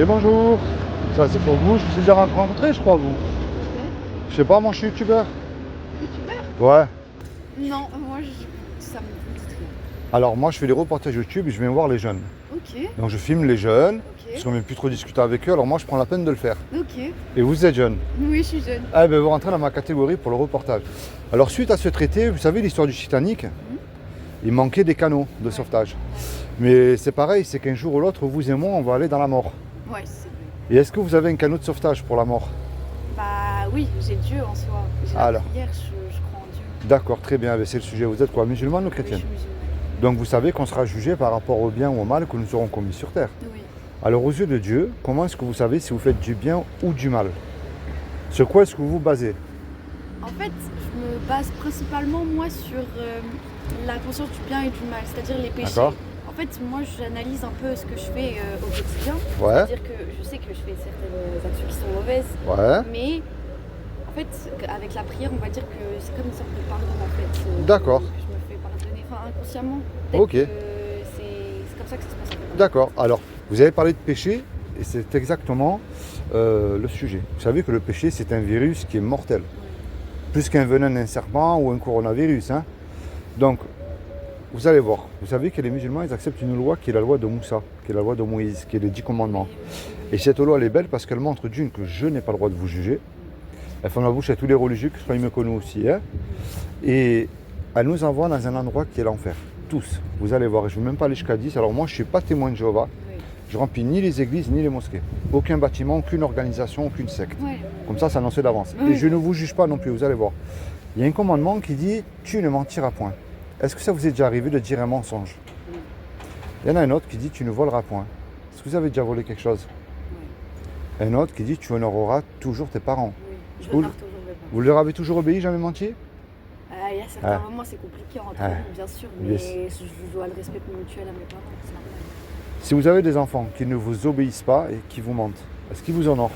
Et bonjour, ça c'est pour vous, je vous ai déjà rencontré je crois vous. Je sais pas, moi je suis youtubeur. Youtubeur? Ouais. Non, ça me dit rien. Alors moi je fais des reportages YouTube et je viens voir les jeunes. Ok, Donc je filme les jeunes, parce ok, qu'on ne vient plus trop discuter avec eux, alors moi je prends la peine de le faire. ok. Et vous êtes jeune. Oui, je suis jeune. Ah ben vous rentrez dans ma catégorie pour le reportage. Alors suite à ce traité, vous savez l'histoire du Titanic, il manquait des canaux de sauvetage. Mais c'est pareil, c'est qu'un jour ou l'autre, vous et moi, on va aller dans la mort. Ouais, c'est vrai. Et est-ce que vous avez un canot de sauvetage pour la mort? Bah oui, j'ai Dieu en soi. J'ai la Alors. prière, je crois en Dieu. D'accord, très bien, ben, c'est le sujet. Vous êtes quoi, musulmane ou Oui, je chrétienne? suis musulmane. Donc vous savez qu'on sera jugé par rapport au bien ou au mal que nous aurons commis sur terre. Oui. Alors aux yeux de Dieu, comment est-ce que vous savez si vous faites du bien ou du mal? Sur quoi est-ce que vous vous basez? En fait, je me base principalement moi sur la conscience du bien et du mal, c'est-à-dire les péchés. D'accord. En fait, moi j'analyse un peu ce que je fais au quotidien. Ouais, C'est-à-dire que je sais que je fais certaines actions qui sont mauvaises, ouais. mais en fait, avec la prière, on va dire que c'est comme une sorte de pardon en fait. D'accord. Que je me fais pardonner, enfin inconsciemment. Peut-être Ok. que c'est comme ça que ça se passe. En fait. D'accord. Alors, vous avez parlé de péché et c'est exactement le sujet. Vous savez que le péché, c'est un virus qui est mortel. Plus qu'un venin d'un serpent ou un coronavirus. Hein. Donc, vous allez voir. Vous savez que les musulmans, ils acceptent une loi qui est la loi de Moussa, qui est la loi de Moïse, qui est les 10 commandements. Et cette loi, elle est belle parce qu'elle montre d'une que je n'ai pas le droit de vous juger. Elle fait la bouche à tous les religieux, que ce soit me connus aussi. Hein. Et elle nous envoie dans un endroit qui est l'enfer. Tous. Vous allez voir. Je ne vais même pas aller jusqu'à 10. Alors moi, je ne suis pas témoin de Jéhovah. Oui. Je remplis ni les églises ni les mosquées. Aucun bâtiment, aucune organisation, aucune secte. Ouais. Comme ça, c'est annoncé d'avance. Oui. Et je ne vous juge pas non plus, vous allez voir. Il y a un commandement qui dit « Tu ne mentiras point ». Est-ce que ça vous est déjà arrivé de dire un mensonge? Il y en a un autre qui dit « Tu ne voleras point ». Est-ce que vous avez déjà volé quelque chose? Un autre qui dit « Tu honoreras toujours tes parents Oui. Je Vous- repars toujours le » Vous leur avez toujours obéi, jamais menti? Il y a certains Ah. moments, c'est compliqué entre Ah. nous, bien sûr, mais Yes. je dois le respect mutuel à mes parents, c'est normal. Si vous avez des enfants qui ne vous obéissent pas et qui vous mentent, est-ce qu'ils vous honorent?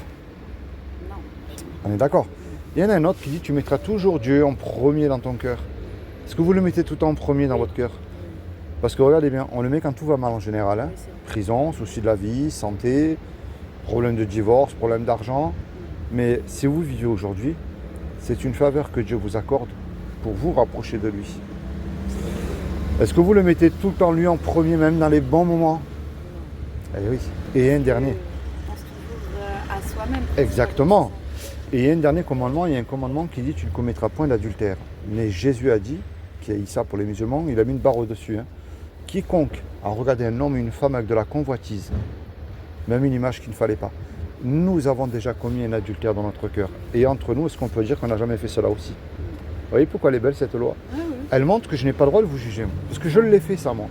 Non. On est d'accord? Il y en a un autre qui dit « Tu mettras toujours Dieu en premier dans ton cœur ». Est-ce que vous le mettez tout le temps en premier dans Oui. votre cœur? Parce que regardez bien, on le met quand tout va mal en général. Hein. Oui, c'est vrai. Prison, soucis de la vie, santé, problème de divorce, problème d'argent. Mais si vous vivez aujourd'hui, c'est une faveur que Dieu vous accorde pour vous rapprocher de lui. Est-ce que vous le mettez tout le temps lui en premier, même dans les bons moments? Eh oui. Et un dernier. On pense toujours à soi-même. Exactement. Et il y a un dernier commandement, il y a un commandement qui dit tu ne commettras point d'adultère. Mais Jésus a dit, qui a dit ça pour les musulmans, il a mis une barre au-dessus. Hein. Quiconque a regardé un homme et une femme avec de la convoitise, même une image qu'il ne fallait pas, nous avons déjà commis un adultère dans notre cœur. Et entre nous, est-ce qu'on peut dire qu'on n'a jamais fait cela aussi? Vous voyez pourquoi elle est belle cette loi? Oui, oui. Elle montre que je n'ai pas le droit de vous juger. Parce que je l'ai fait ça moi.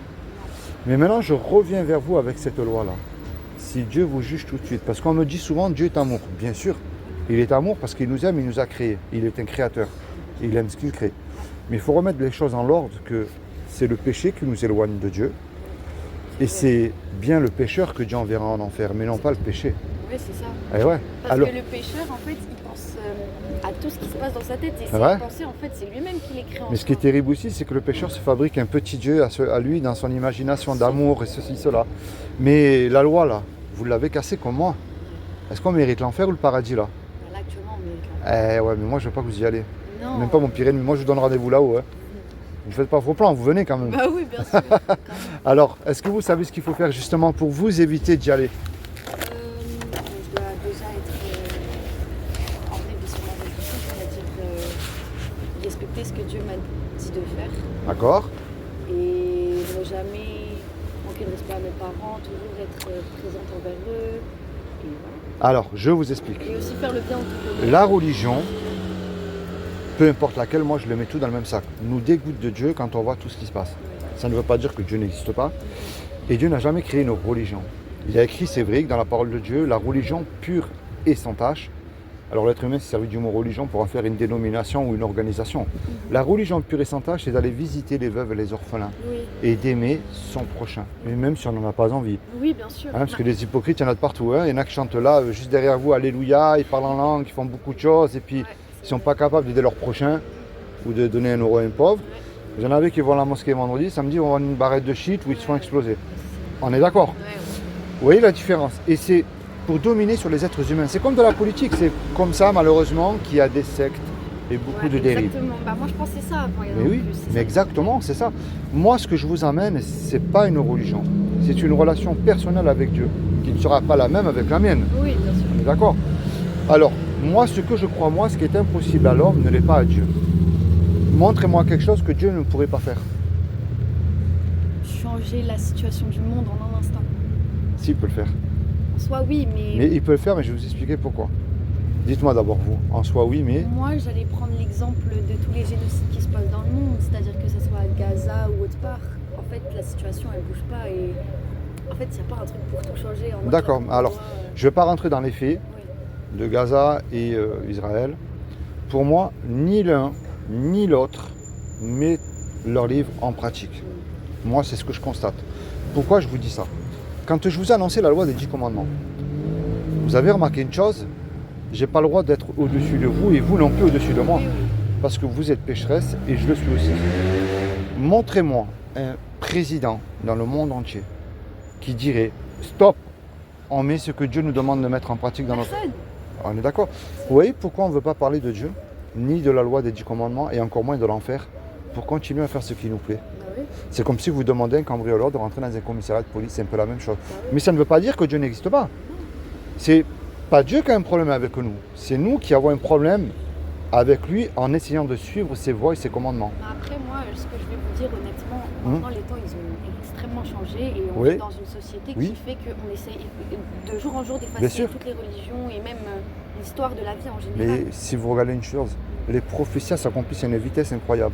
Mais maintenant, je reviens vers vous avec cette loi-là. Si Dieu vous juge tout de suite, parce qu'on me dit souvent Dieu est amour. Bien sûr, il est amour parce qu'il nous aime, il nous a créés. Il est un créateur. Il aime ce qu'il crée. Mais il faut remettre les choses en l'ordre que c'est le péché qui nous éloigne de Dieu. Et c'est bien le pécheur que Dieu enverra en enfer, mais non pas le péché. Oui, c'est ça. Eh ouais. Parce Alors, que le pécheur, en fait, il pense à tout ce qui se passe dans sa tête. Et ses Ouais. pensées, en fait, c'est lui-même qui les crée en mais ce qui est soi. terrible aussi, c'est que le pécheur se fabrique un petit Dieu à lui dans son imagination d'amour et ceci, cela. Mais la loi, là, vous l'avez cassée comme moi. Est-ce qu'on mérite l'enfer ou le paradis, là? Là, actuellement, on mérite l'enfer. Eh ouais, mais moi, je veux pas que vous y allez. Non. Même pas mon pire ennemi. Moi, je vous donne rendez-vous là-haut. Hein. Vous faites pas vos plans, vous venez quand même. Bah oui, bien sûr. Quand même. Alors, est-ce que vous savez ce qu'il faut faire justement pour vous éviter d'y aller? Je dois déjà être en vrai sur la religion, c'est-à-dire respecter ce que Dieu m'a dit de faire D'accord? et ne jamais manquer de respect à mes parents, toujours être présente envers eux et voilà. Alors, je vous explique. Et aussi faire le bien autour de nous. La religion, peu importe laquelle, moi je le mets tout dans le même sac. Nous dégoûte de Dieu quand on voit tout ce qui se passe. Ça ne veut pas dire que Dieu n'existe pas. Et Dieu n'a jamais créé une religion. Il a écrit, c'est vrai, que dans la parole de Dieu, la religion pure et sans tâche. Alors l'être humain s'est servi du mot religion pour en faire une dénomination ou une organisation. La religion pure et sans tâche, c'est d'aller visiter les veuves et les orphelins Oui, et d'aimer son prochain. Et même si on n'en a pas envie. oui, bien sûr. Hein, parce que les hypocrites, il y en a de partout. Hein. Il y en a qui chantent là, juste derrière vous, Alléluia, ils parlent en langue, ils font beaucoup de choses, et puis Ouais, ils ne sont pas capables d'aider leur prochain ou de donner 1 euro à un pauvre. Vous en avez qui vont à la mosquée vendredi, samedi, ils vont vendre une barrette de shit où ils se font exploser. On est d'accord? ouais. Vous voyez la différence? Et c'est pour dominer sur les êtres humains. C'est comme dans la politique, c'est comme ça malheureusement qu'il y a des sectes et beaucoup de dérives. Exactement. Bah, moi je pensais ça avant. Mais oui, mais exactement, c'est ça. Moi, ce que je vous amène, c'est pas une religion. C'est une relation personnelle avec Dieu, qui ne sera pas la même avec la mienne. Oui, bien sûr. On est d'accord? Alors, moi, ce que je crois, moi, ce qui est impossible à l'homme ne l'est pas à Dieu. Montrez-moi quelque chose que Dieu ne pourrait pas faire. Changer la situation du monde en un instant. S'il peut le faire. En soi, oui, mais... Mais il peut le faire, mais je vais vous expliquer pourquoi. Dites-moi d'abord vous. En soi, oui, mais... Moi, j'allais prendre l'exemple de tous les génocides qui se passent dans le monde, c'est-à-dire que ce soit à Gaza ou autre part. En fait, la situation, elle bouge pas et... En fait, il n'y a pas un truc pour tout changer. D'accord, alors, je ne vais pas rentrer dans les faits Oui. de Gaza et Israël. Pour moi, ni l'un ni l'autre met leur livre en pratique. Moi, c'est ce que je constate. Pourquoi je vous dis ça? Quand je vous ai annoncé la loi des 10 commandements, vous avez remarqué une chose, j'ai pas le droit d'être au-dessus de vous et vous non plus au-dessus de moi. Oui, oui. Parce que vous êtes pécheresse et je le suis aussi. Montrez-moi un président dans le monde entier qui dirait stop, on met ce que Dieu nous demande de mettre en pratique dans notre... Personne. On est d'accord? Vous voyez pourquoi on ne veut pas parler de Dieu, ni de la loi des 10 commandements et encore moins de l'enfer, pour continuer à faire ce qui nous plaît. Bah oui. C'est comme si vous demandez à un cambrioleur de rentrer dans un commissariat de police, c'est un peu la même chose. Bah oui. Mais ça ne veut pas dire que Dieu n'existe pas. C'est pas Dieu qui a un problème avec nous, c'est nous qui avons un problème avec lui en essayant de suivre ses voies et ses commandements. Après, moi, ce que je vais vous dire honnêtement, maintenant les temps, ils ont extrêmement changé et on Oui. vit dans une société Oui. qui fait qu'on essaye de jour en jour Bien d'effacer sûr. toutes les religions et même l'histoire de la vie en général. Mais si vous regardez une chose, les prophéties s'accomplissent à une vitesse incroyable.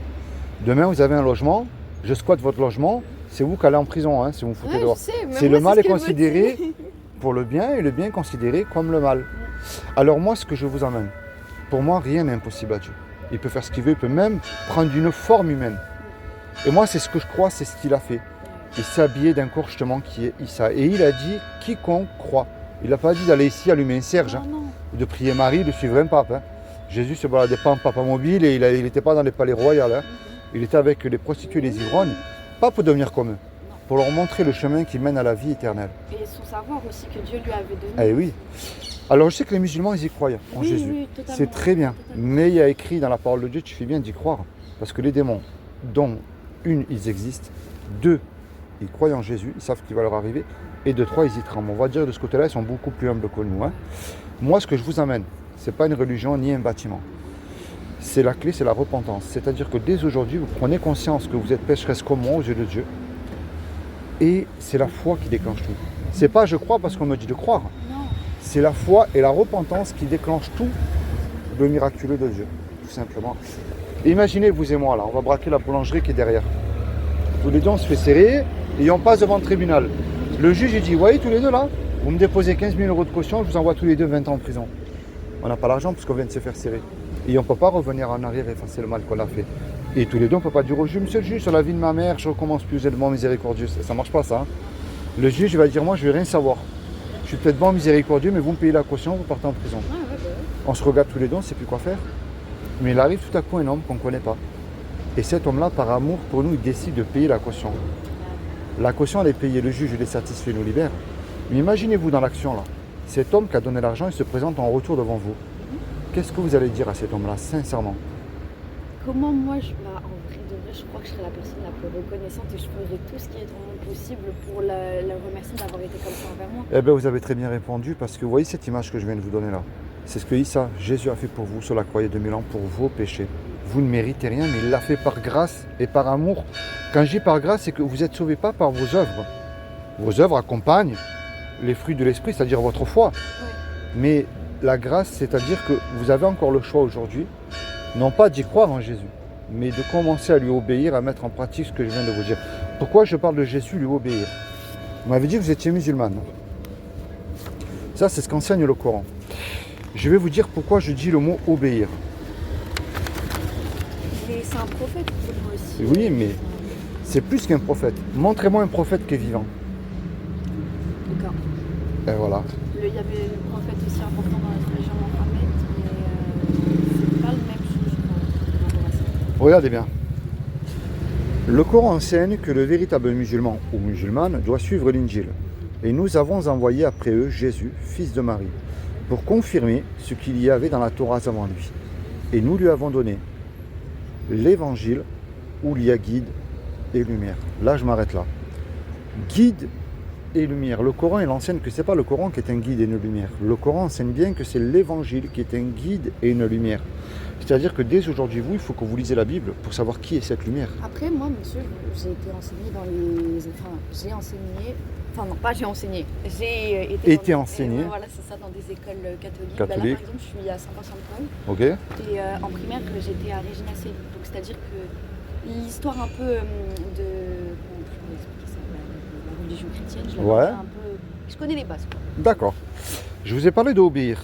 Demain, vous avez un logement, je squatte votre logement, c'est vous qui allez en prison, hein, si vous me foutez Ouais, dehors. je sais, mais C'est moi, le mal ce est que je me considéré dis. pour le bien et le bien est considéré comme le mal. Alors moi, ce que je vous amène, pour moi, rien n'est impossible à Dieu. Il peut faire ce qu'il veut, il peut même prendre une forme humaine. Et moi, c'est ce que je crois, c'est ce qu'il a fait. Il s'est habillé d'un corps justement qui est Issa. Et il a dit, quiconque croit. Il n'a pas dit d'aller ici allumer un cierge, hein, Non, non. de prier Marie, de suivre un pape. Hein. Jésus se baladait pas en papa mobile et il n'était pas dans les palais royaux. Hein. Il était avec les prostituées et les ivrognes, pas pour devenir comme eux, pour leur montrer le chemin qui mène à la vie éternelle. Et son savoir aussi que Dieu lui avait donné. Eh oui. Alors je sais que les musulmans, ils y croient en Oui, Jésus. oui, totalement. C'est très bien. Totalement. Mais il y a écrit dans la parole de Dieu, tu fais bien d'y croire. Parce que les démons, dont une, ils existent, deux, ils croient en Jésus, ils savent qu'il va leur arriver, et de trois, ils y tremblent. On va dire de ce côté-là, ils sont beaucoup plus humbles que nous. Hein. Moi, ce que je vous amène, ce n'est pas une religion ni un bâtiment. C'est la clé, c'est la repentance. C'est-à-dire que dès aujourd'hui, vous prenez conscience que vous êtes pécheresse comme moi aux yeux de Dieu. Et c'est la foi qui déclenche tout. C'est pas je crois parce qu'on me dit de croire. Non. C'est la foi et la repentance qui déclenchent tout le miraculeux de Dieu, tout simplement. Et imaginez, vous et moi, là, on va braquer la boulangerie qui est derrière. Tous les deux, on se fait serrer et on passe devant le tribunal. Le juge, il dit, vous voyez tous les deux là, vous me déposez 15 000 € de caution, je vous envoie tous les deux 20 ans en prison. On n'a pas l'argent parce qu'on vient de se faire serrer. Et on ne peut pas revenir en arrière et effacer le mal qu'on a fait. Et tous les deux, on ne peut pas dire au juge, monsieur le juge, sur la vie de ma mère, je recommence plus, vous êtes bon, miséricordieux. Ça ne marche pas, ça. Hein. Le juge va dire, moi, je ne vais rien savoir. Je suis peut-être bon, miséricordieux, mais vous me payez la caution, vous partez en prison. Ouais, ouais, ouais. On se regarde tous les deux, on ne sait plus quoi faire. Mais il arrive tout à coup un homme qu'on ne connaît pas. Et cet homme-là, par amour pour nous, il décide de payer la caution. La caution, elle est payée, le juge, il est satisfait, il nous libère. Mais imaginez-vous dans l'action, là. Cet homme qui a donné l'argent, il se présente en retour devant vous. Qu'est-ce que vous allez dire à cet homme-là, sincèrement? Comment moi, bah, en vrai de vrai, je crois que je serais la personne la plus reconnaissante et je ferais tout ce qui est en mon possible pour la remercier d'avoir été comme ça envers moi. Eh bien, vous avez très bien répondu, parce que vous voyez cette image que je viens de vous donner là. C'est ce que Issa, Jésus a fait pour vous sur la croix il y a 2000 ans, pour vos péchés. Vous ne méritez rien, mais il l'a fait par grâce et par amour. Quand je dis par grâce, c'est que vous n'êtes sauvés pas par vos œuvres. Vos œuvres accompagnent les fruits de l'esprit, c'est-à-dire votre foi. Oui. Mais la grâce, c'est-à-dire que vous avez encore le choix aujourd'hui, non pas d'y croire en Jésus, mais de commencer à lui obéir, à mettre en pratique ce que je viens de vous dire. Pourquoi je parle de Jésus, lui obéir? Vous m'avez dit que vous étiez musulmane. Ça, c'est ce qu'enseigne le Coran. Je vais vous dire pourquoi je dis le mot obéir. C'est un prophète pour moi aussi. Oui, mais c'est plus qu'un prophète. Montrez-moi un prophète qui est vivant. D'accord. Et voilà. Il y avait le prophète aussi important dans notre région, Mohammed, mais c'est pas le même chose, je crois, par rapport à ça. Regardez bien. Le Coran enseigne que le véritable musulman ou musulmane doit suivre l'Injil. Et nous avons envoyé après eux Jésus, fils de Marie, pour confirmer ce qu'il y avait dans la Torah avant lui. Et nous lui avons donné l'évangile où il y a guide et lumière. Là, je m'arrête là. Guide et lumière. Le Coran, il enseigne que ce n'est pas le Coran qui est un guide et une lumière. Le Coran enseigne bien que c'est l'évangile qui est un guide et une lumière. C'est-à-dire que dès aujourd'hui, il faut que vous lisez la Bible pour savoir qui est cette lumière. Après, moi, monsieur, j'ai été enseignée dans les... Enfin, j'ai enseigné... Enfin, non, pas j'ai enseigné. J'ai été enseigné. Voilà, c'est ça, dans des écoles catholiques. Catholique. Là, par exemple, je suis à Saint-Vincent-de-Paul. Ok. Et en primaire, j'étais à Regina Coeli. Donc, c'est-à-dire que l'histoire un peu de... Comment je pourrais expliquer ça, la religion chrétienne, je la connais un peu... Je connais les bases, quoi. D'accord. Je vous ai parlé d'obéir.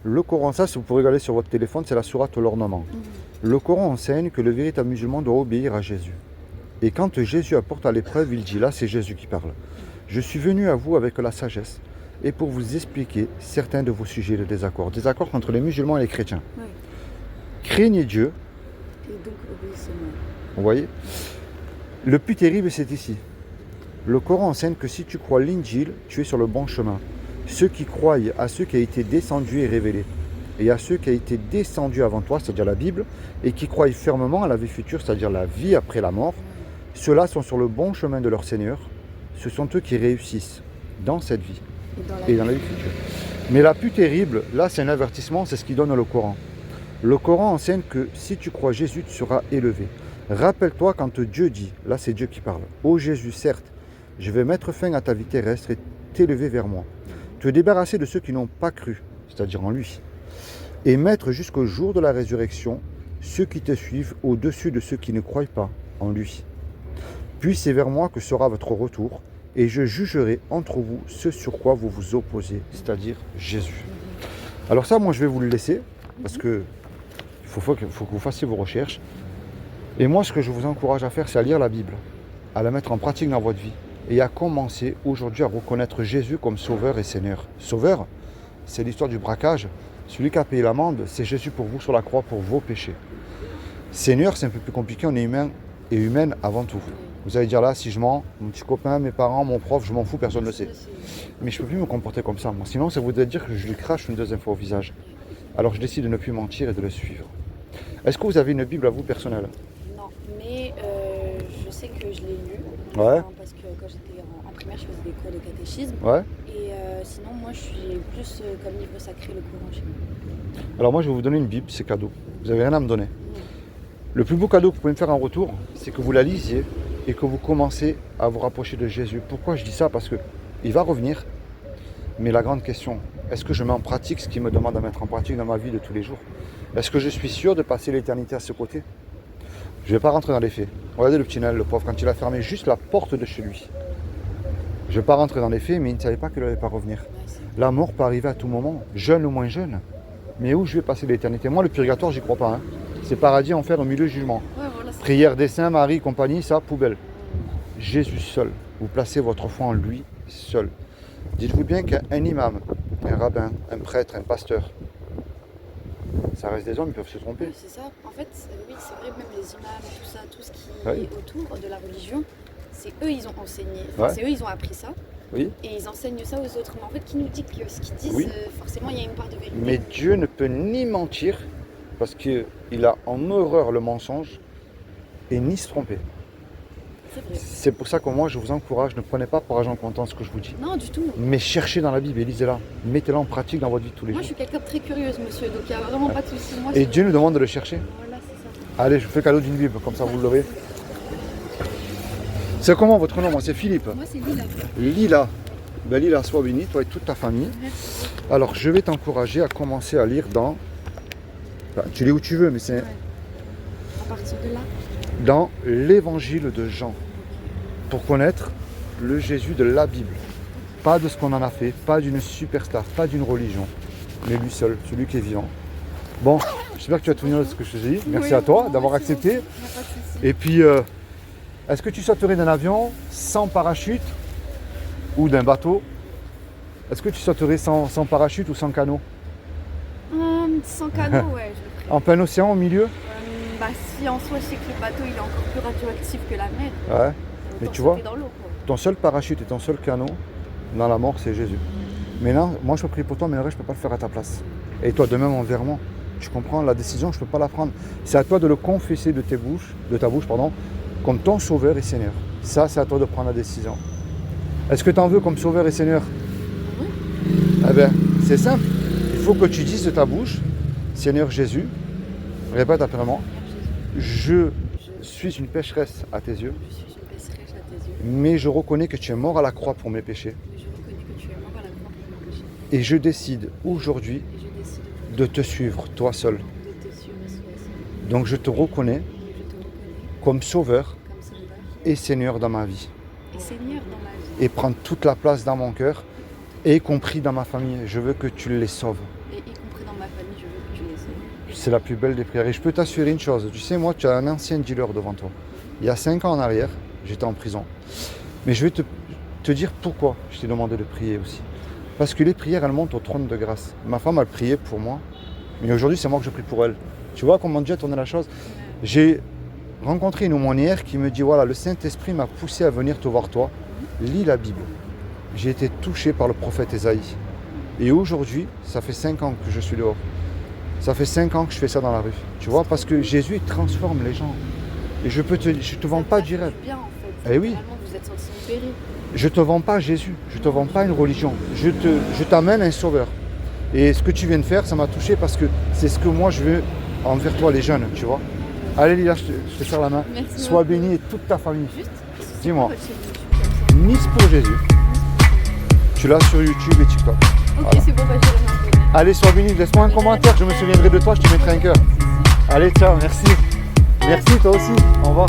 Le Coran, ça, si vous pouvez regarder sur votre téléphone, c'est la sourate l'ornement. Le Coran enseigne que le véritable musulman doit obéir à Jésus. Et quand Jésus apporte à l'épreuve, il dit, là, c'est Jésus qui parle. Je suis venu à vous avec la sagesse et pour vous expliquer certains de vos sujets de désaccord. Désaccord entre les musulmans et les chrétiens. Oui. Craignez Dieu. Et donc, obéissez-moi. Vous voyez ? Le plus terrible, c'est ici. Le Coran enseigne que si tu crois l'Injil, tu es sur le bon chemin. Ceux qui croient à ce qui a été descendu et révélé, et à ceux qui a été descendu avant toi, c'est-à-dire la Bible, et qui croient fermement à la vie future, c'est-à-dire la vie après la mort, ceux-là sont sur le bon chemin de leur Seigneur. Ce sont eux qui réussissent dans cette vie et dans la vie future. Mais la plus terrible, là c'est un avertissement, c'est ce qui donne le Coran. Le Coran enseigne que si tu crois Jésus, tu seras élevé. Rappelle-toi quand Dieu dit, là c'est Dieu qui parle, ô Jésus, certes, je vais mettre fin à ta vie terrestre et t'élever vers moi. Te débarrasser de ceux qui n'ont pas cru, c'est-à-dire en lui, et mettre jusqu'au jour de la résurrection ceux qui te suivent au-dessus de ceux qui ne croient pas en lui. Puis c'est vers moi que sera votre retour, et je jugerai entre vous ce sur quoi vous vous opposez, c'est-à-dire Jésus. Alors ça, moi je vais vous le laisser, parce que il faut que vous fassiez vos recherches. Et moi, ce que je vous encourage à faire, c'est à lire la Bible, à la mettre en pratique dans votre vie, et à commencer aujourd'hui à reconnaître Jésus comme Sauveur et Seigneur. Sauveur, c'est l'histoire du braquage. Celui qui a payé l'amende, c'est Jésus pour vous sur la croix pour vos péchés. Seigneur, c'est un peu plus compliqué, on est humain et humaine avant tout. Vous allez dire là, si je mens, mon petit copain, mes parents, mon prof, je m'en fous, personne ne le sait. Mais je ne peux plus me comporter comme ça, moi. Sinon, ça voudrait dire que je lui crache une deuxième fois au visage. Alors je décide de ne plus mentir et de le suivre. Est-ce que vous avez une Bible à vous personnelle ? Non, mais je sais que je l'ai lue. Ouais. Parce que quand j'étais en primaire, je faisais des cours de catéchisme. Ouais. Et sinon, moi, je suis plus comme livre sacré, le Coran chez moi. Alors moi, je vais vous donner une Bible, c'est cadeau. Vous n'avez rien à me donner. Le plus beau cadeau que vous pouvez me faire en retour, c'est que vous la lisiez et que vous commencez à vous rapprocher de Jésus. Pourquoi je dis ça ? Parce qu'il va revenir. Mais la grande question, est-ce que je mets en pratique ce qu'il me demande à mettre en pratique dans ma vie de tous les jours ? Est-ce que je suis sûr de passer l'éternité à ce côté ? Je ne vais pas rentrer dans les faits. Regardez le petit Noël, le pauvre, quand il a fermé juste la porte de chez lui. Je ne vais pas rentrer dans les faits, mais il ne savait pas qu'il n'allait pas revenir. La mort peut arriver à tout moment, jeune ou moins jeune. Mais où je vais passer l'éternité ? Moi, le purgatoire, j'y crois pas. Hein. C'est paradis, enfer, au milieu du jugement. Ouais, voilà, Prière des saints, Marie, compagnie, ça, poubelle. Jésus seul. Vous placez votre foi en lui seul. Dites-vous bien qu'un imam, un rabbin, un prêtre, un pasteur, ça reste des hommes, ils peuvent se tromper. Oui, c'est ça. En fait, oui, c'est vrai, même les imams, tout ça, tout ce qui est autour de la religion, c'est eux, ils ont enseigné. Enfin, c'est eux, ils ont appris ça. Oui. Et ils enseignent ça aux autres. Mais en fait, qui nous dit que ce qu'ils disent, forcément, il y a une part de vérité. Mais Dieu ne peut ni mentir, parce qu'il a en horreur le mensonge, et ni se tromper. C'est pour ça que moi, je vous encourage, ne prenez pas pour argent comptant ce que je vous dis. Non, du tout. Mais cherchez dans la Bible et lisez-la. Mettez-la en pratique dans votre vie de tous les jours. Moi, je suis quelqu'un de très curieuse, monsieur, donc il n'y a vraiment pas de souci. Moi, et Dieu nous demande de le chercher. Voilà, c'est ça. Allez, je vous fais cadeau d'une Bible, comme ça vous l'aurez. C'est comment votre nom ? Moi, c'est Philippe. Moi, c'est Lila. Lila. Ben, Lila, sois bénie, toi et toute ta famille. Merci. Alors, je vais t'encourager à commencer à lire dans... Enfin, tu lis où tu veux, mais c'est... Ouais. À partir de là ? Dans l'Évangile de Jean. Pour connaître le Jésus de la Bible. Pas de ce qu'on en a fait, pas d'une superstar, pas d'une religion, mais lui seul, celui qui est vivant. Bon, j'espère que tu as tout de ce que je te dis. Merci à toi d'avoir accepté. Et puis, est-ce que tu sauterais d'un avion sans parachute ou d'un bateau ? Est-ce que tu sauterais sans parachute ou sans canot ? Sans canot, ouais. En plein océan, au milieu ? Bah si en soi je sais que le bateau il est encore plus radioactif que la mer. Ouais. Mais tu vois, dans l'eau, ton seul parachute et ton seul canot, dans la mort, c'est Jésus. Maintenant, moi je peux prier pour toi, mais le reste je ne peux pas le faire à ta place. Et toi de même envers moi. Tu comprends? La décision, je ne peux pas la prendre. C'est à toi de le confesser de ta bouche, comme ton sauveur et Seigneur. Ça, c'est à toi de prendre la décision. Est-ce que tu en veux comme sauveur et Seigneur? Oui. Eh bien, c'est simple. Il faut que tu dises de ta bouche, Seigneur Jésus, répète après moi, je suis une pécheresse à tes yeux, Je suis une pécheresse à tes yeux. mais je reconnais que tu es mort à la croix pour mes péchés. Mais je reconnais que tu es mort à la croix pour mes péchés. Et je décide aujourd'hui Et je décide de te suivre, toi seul. de te suivre seul. Donc je te reconnais Et je te reconnais comme sauveur comme sauveur et Seigneur dans ma vie. et Seigneur dans ma vie. Et prendre toute la place dans mon cœur, y compris dans ma famille. Je veux que tu les sauves. Et y compris dans ma famille, je veux que tu les sauves. C'est la plus belle des prières. Et je peux t'assurer une chose. Tu sais, moi, tu as un ancien dealer devant toi. Il y a 5 ans en arrière, j'étais en prison. Mais je vais te dire pourquoi je t'ai demandé de prier aussi. Parce que les prières, elles montent au trône de grâce. Ma femme, elle priait pour moi. Mais aujourd'hui, c'est moi que je prie pour elle. Tu vois comment Dieu a tourné la chose? J'ai rencontré une aumônière qui me dit, voilà, le Saint-Esprit m'a poussé à venir te voir toi. Lis la Bible. J'ai été touché par le prophète Ésaïe. Et aujourd'hui, ça fait 5 ans que je suis dehors. Ça fait 5 ans que je fais ça dans la rue. Tu vois, parce que Jésus transforme les gens. Et je te vends pas du rêve. Bien, en fait. Eh oui. Littéralement, vous êtes sortis en péril. Je te vends pas Jésus. Je te vends pas une religion. Je t'amène un sauveur. Et ce que tu viens de faire, ça m'a touché parce que c'est ce que moi je veux envers toi, les jeunes, tu vois. Allez Lila, je te serre la main. Merci Sois beaucoup. béni et toute ta famille. Juste, Dis-moi. votre chaîne YouTube comme ça. Nice pour Jésus. Tu l'as sur YouTube et TikTok. Ok, Voilà. c'est bon, bah, je vais m'abonner. Allez, sois béni. Laisse-moi un commentaire. Je me souviendrai de toi. Je te mettrai un cœur. Allez, ciao. Merci. Merci toi aussi. Au revoir.